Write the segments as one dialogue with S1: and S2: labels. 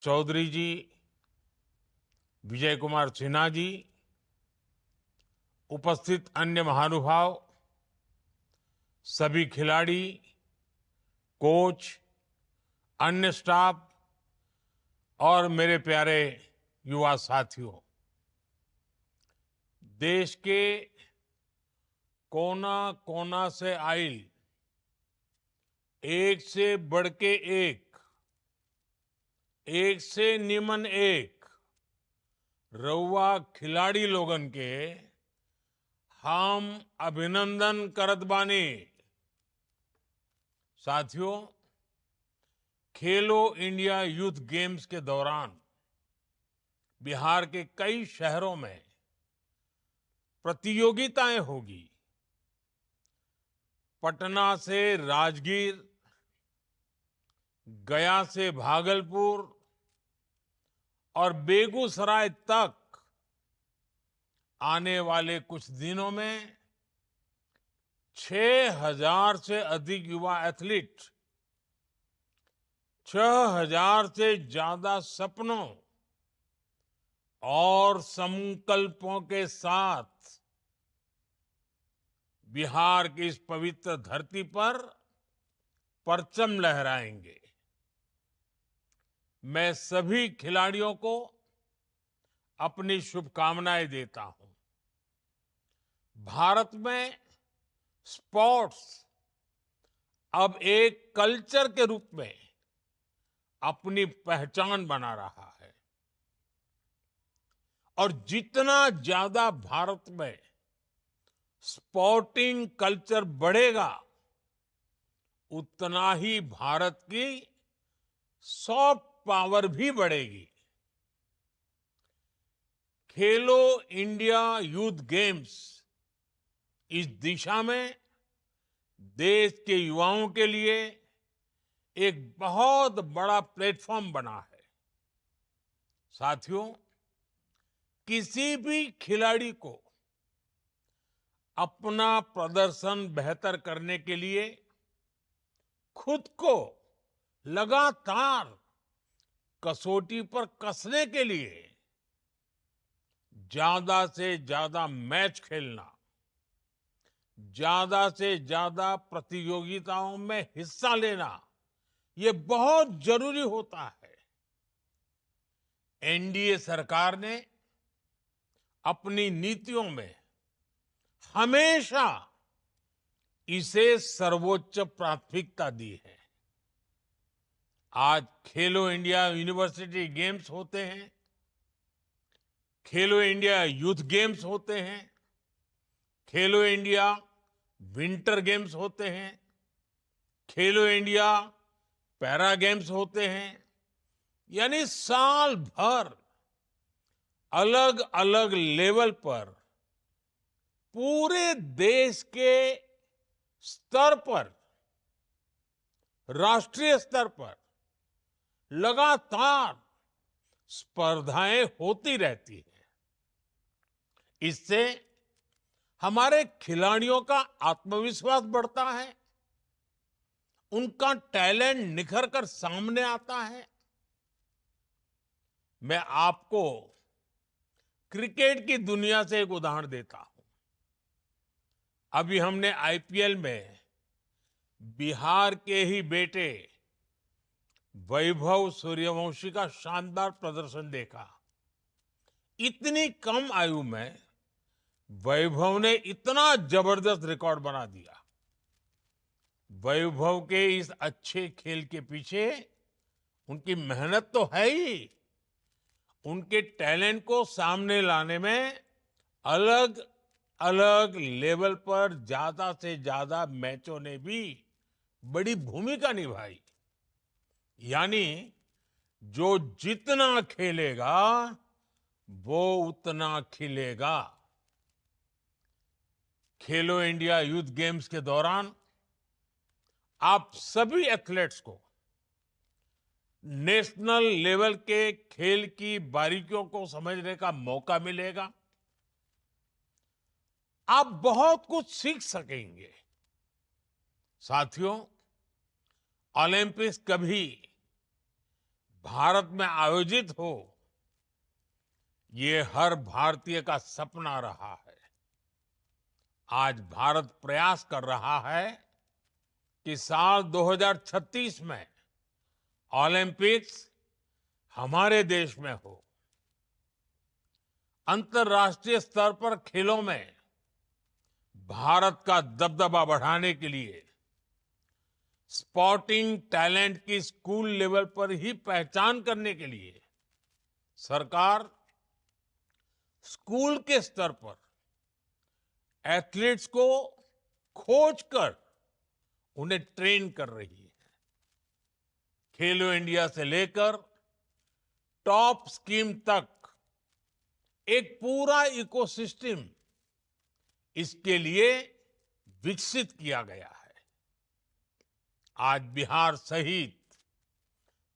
S1: चौधरी जी, विजय कुमार सिन्हा जी, उपस्थित अन्य महानुभाव, सभी खिलाड़ी, कोच, अन्य स्टाफ और मेरे प्यारे युवा साथियों, देश के कोना कोना से आइल एक से बढ़ के एक से निमन एक रउआ खिलाड़ी लोगन के हम अभिनंदन करत बानी। साथियों, खेलो इंडिया यूथ गेम्स के दौरान बिहार के कई शहरों में प्रतियोगिताएं होगी। पटना से राजगीर, गया से भागलपुर और बेगूसराय तक आने वाले कुछ दिनों में 6,000 से अधिक युवा एथलीट, 6,000 से ज्यादा सपनों और संकल्पों के साथ बिहार की इस पवित्र धरती पर परचम लहराएंगे। मैं सभी खिलाड़ियों को अपनी शुभकामनाएं देता हूं। भारत में स्पोर्ट्स अब एक कल्चर के रूप में अपनी पहचान बना रहा है और जितना ज्यादा भारत में स्पोर्टिंग कल्चर बढ़ेगा, उतना ही भारत की सॉफ्ट पावर भी बढ़ेगी। खेलो इंडिया यूथ गेम्स इस दिशा में देश के युवाओं के लिए एक बहुत बड़ा प्लेटफॉर्म बना है। साथियों, किसी भी खिलाड़ी को अपना प्रदर्शन बेहतर करने के लिए खुद को लगातार कसौटी पर कसने के लिए ज्यादा से ज्यादा मैच खेलना, ज्यादा से ज्यादा प्रतियोगिताओं में हिस्सा लेना, ये बहुत जरूरी होता है। एनडीए सरकार ने अपनी नीतियों में हमेशा इसे सर्वोच्च प्राथमिकता दी है। आज खेलो इंडिया यूनिवर्सिटी गेम्स होते हैं, खेलो इंडिया यूथ गेम्स होते हैं, खेलो इंडिया विंटर गेम्स होते हैं, खेलो इंडिया पैरा गेम्स होते हैं, यानी साल भर अलग अलग लेवल पर पूरे देश के स्तर पर, राष्ट्रीय स्तर पर लगातार स्पर्धाएं होती रहती हैं। इससे हमारे खिलाड़ियों का आत्मविश्वास बढ़ता है, उनका टैलेंट निखर कर सामने आता है। मैं आपको क्रिकेट की दुनिया से एक उदाहरण देता हूं। अभी हमने आईपीएल में बिहार के ही बेटे वैभव सूर्यवंशी का शानदार प्रदर्शन देखा। इतनी कम आयु में वैभव ने इतना जबरदस्त रिकॉर्ड बना दिया। वैभव के इस अच्छे खेल के पीछे उनकी मेहनत तो है ही, उनके टैलेंट को सामने लाने में अलग अलग लेवल पर ज्यादा से ज्यादा मैचों ने भी बड़ी भूमिका निभाई। यानी जो जितना खेलेगा वो उतना खिलेगा। खेलो इंडिया यूथ गेम्स के दौरान आप सभी एथलीट्स को नेशनल लेवल के खेल की बारीकियों को समझने का मौका मिलेगा। आप बहुत कुछ सीख सकेंगे। साथियों, ओलंपिक्स कभी भारत में आयोजित हो, ये हर भारतीय का सपना रहा है। आज भारत प्रयास कर रहा है कि साल 2036 में ओलंपिक्स हमारे देश में हो। अंतर्राष्ट्रीय स्तर पर खेलों में भारत का दबदबा बढ़ाने के लिए स्पोर्टिंग टैलेंट की स्कूल लेवल पर ही पहचान करने के लिए सरकार स्कूल के स्तर पर एथलीट्स को खोज कर उन्हें ट्रेन कर रही है। खेलो इंडिया से लेकर टॉप स्कीम तक एक पूरा इकोसिस्टम इसके लिए विकसित किया गया है। आज बिहार सहित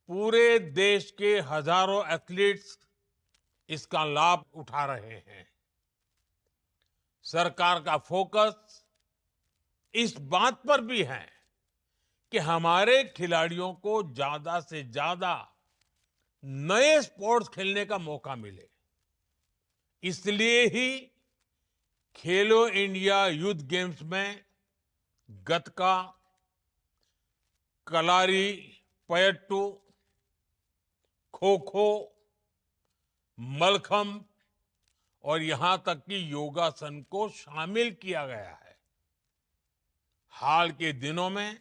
S1: पूरे देश के हजारों एथलीट्स इसका लाभ उठा रहे हैं। सरकार का फोकस इस बात पर भी है कि हमारे खिलाड़ियों को ज्यादा से ज्यादा नए स्पोर्ट्स खेलने का मौका मिले। इसलिए ही खेलो इंडिया यूथ गेम्स में गतका, कलारी पयट्टू, खो खो, मलखंब और यहां तक कि योगासन को शामिल किया गया है। हाल के दिनों में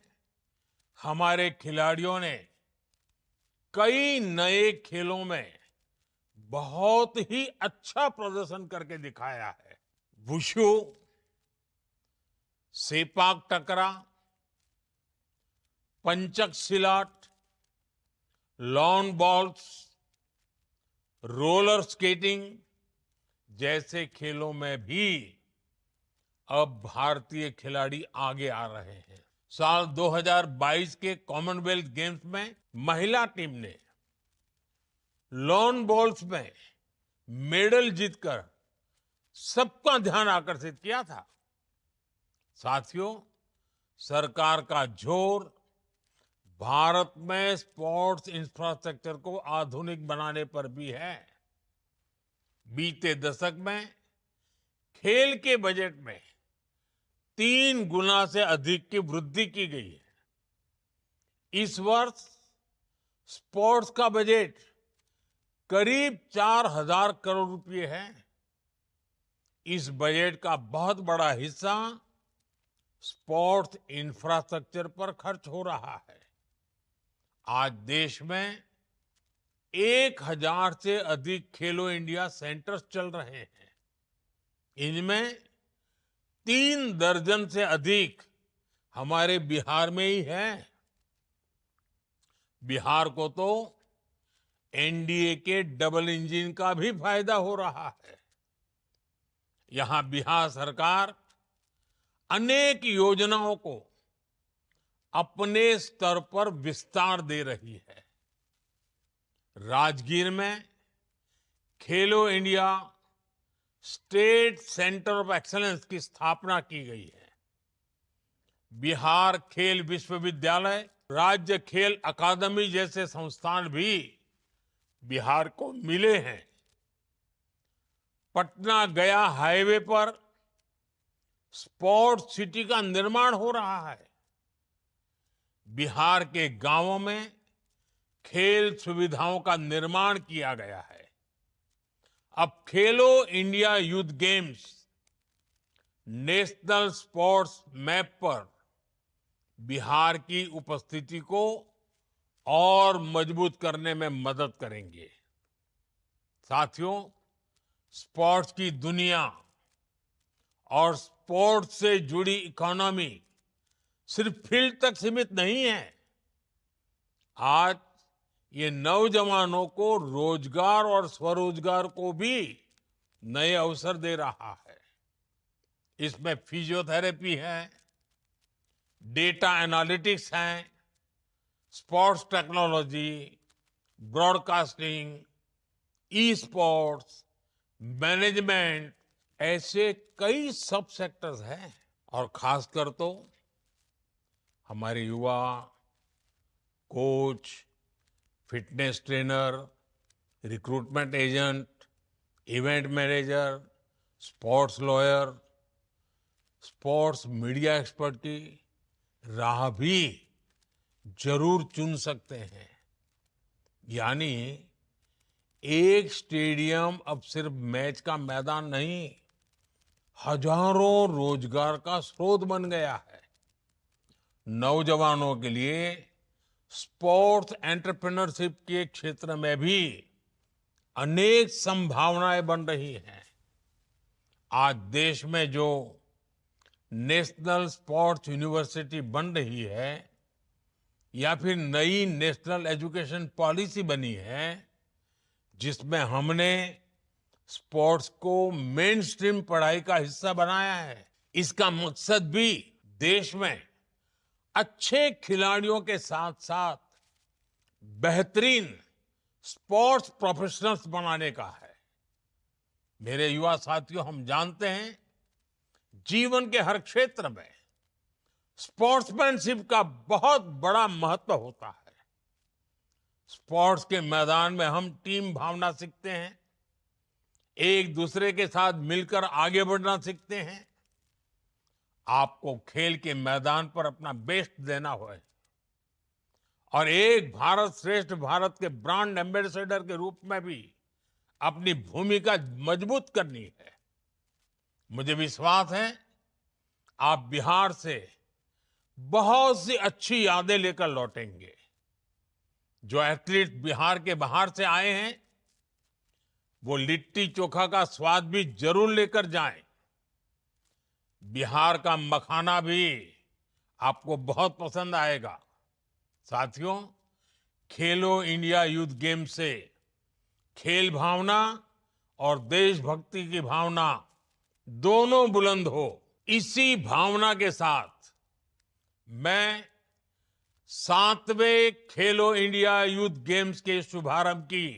S1: हमारे खिलाड़ियों ने कई नए खेलों में बहुत ही अच्छा प्रदर्शन करके दिखाया है। वुशु, सेपाक टकरा, पंचक सिलाट, लॉन बॉल्स, रोलर स्केटिंग जैसे खेलों में भी अब भारतीय खिलाड़ी आगे आ रहे हैं। साल 2022 के कॉमनवेल्थ गेम्स में महिला टीम ने लॉन बॉल्स में मेडल जीतकर सबका ध्यान आकर्षित किया था। साथियों, सरकार का जोर भारत में स्पोर्ट्स इंफ्रास्ट्रक्चर को आधुनिक बनाने पर भी है। बीते दशक में खेल के बजट में 3 गुना से अधिक की वृद्धि की गई है। इस वर्ष स्पोर्ट्स का बजट करीब 4,000 करोड़ रुपए है। इस बजट का बहुत बड़ा हिस्सा स्पोर्ट्स इंफ्रास्ट्रक्चर पर खर्च हो रहा है। आज देश में 1,000 से अधिक खेलो इंडिया सेंटर्स चल रहे हैं। इनमें 3 दर्जन से अधिक हमारे बिहार में ही है। बिहार को तो एनडीए के डबल इंजन का भी फायदा हो रहा है। यहां बिहार सरकार अनेक योजनाओं को अपने स्तर पर विस्तार दे रही है। राजगीर में खेलो India state centre of excellence की स्थापना की गई है। बिहार खेल विश्वविद्यालय, राज्य खेल अकादमी जैसे संस्थान भी बिहार को मिले हैं। पटना गया हाईवे पर स्पोर्ट्स सिटी का निर्माण हो रहा है। बिहार के गांवों में खेल सुविधाओं का निर्माण किया गया है। अब खेलो India youth games national sports map पर बिहार की उपस्थिति को और मजबूत करने में मदद करेंगे। साथियों, स्पोर्ट्स की दुनिया और स्पोर्ट्स से जुड़ी इकोनॉमी सिर्फ फील्ड तक सीमित नहीं है। आज ये नौजवानों को रोजगार और स्वरोजगार को भी नए अवसर दे रहा है। इसमें फिजियोथेरेपी है, डेटा एनालिटिक्स है, sports technology, broadcasting, e sports, management, ऐसे कई सब सेक्टर्स हैं। और खासकर तो हमारे युवा coach, fitness trainer, recruitment agent, event manager, sports lawyer, sports media expert की राह भी जरूर चुन सकते हैं। यानी एक स्टेडियम अब सिर्फ मैच का मैदान नहीं, हजारों रोजगार का स्रोत बन गया है। नौजवानों के लिए स्पोर्ट्स एंटरप्रेन्योरशिप के क्षेत्र में भी अनेक संभावनाएं बन रही हैं। आज देश में जो नेशनल स्पोर्ट्स यूनिवर्सिटी बन रही है या फिर नई नेशनल एजुकेशन पॉलिसी बनी है, जिसमें हमने स्पोर्ट्स को मेन स्ट्रीम पढ़ाई का हिस्सा बनाया है, इसका मकसद भी देश में अच्छे खिलाड़ियों के साथ साथ बेहतरीन स्पोर्ट्स प्रोफेशनल्स बनाने का है। मेरे युवा साथियों, हम जानते हैं जीवन के हर क्षेत्र में स्पोर्ट्समैनशिप का बहुत बड़ा महत्व होता है। स्पोर्ट्स के मैदान में हम टीम भावना सीखते हैं, एक दूसरे के साथ मिलकर आगे बढ़ना सीखते हैं। आपको खेल के मैदान पर अपना बेस्ट देना होगा और एक भारत श्रेष्ठ भारत के ब्रांड एम्बेसडर के रूप में भी अपनी भूमिका मजबूत करनी है। मुझे विश्वास है आप बिहार से बहुत सी अच्छी यादें लेकर लौटेंगे। जो एथलीट बिहार के बाहर से आए हैं, वो लिट्टी चोखा का स्वाद भी जरूर लेकर जाएं। बिहार का मखाना भी आपको बहुत पसंद आएगा। साथियों, खेलो इंडिया यूथ गेम से खेल भावना और देशभक्ति की भावना दोनों बुलंद हो, इसी भावना के साथ मैं 7वें खेलो इंडिया यूथ गेम्स के शुभारंभ की